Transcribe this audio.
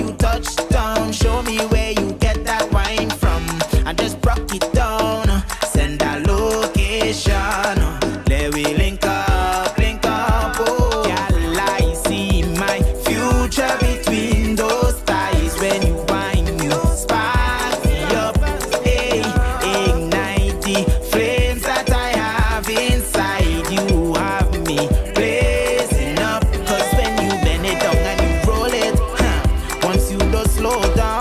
you touch down. Show me where you get that wine from. And just rock it down. Send a location. Let we link up, oh. Girl, I see my future between those thighs. When you wine, you spark me up. Hey, ignite the flames that I have inside. You have me blazing up. Cause when you bend it down and you roll it, once you don't slow down,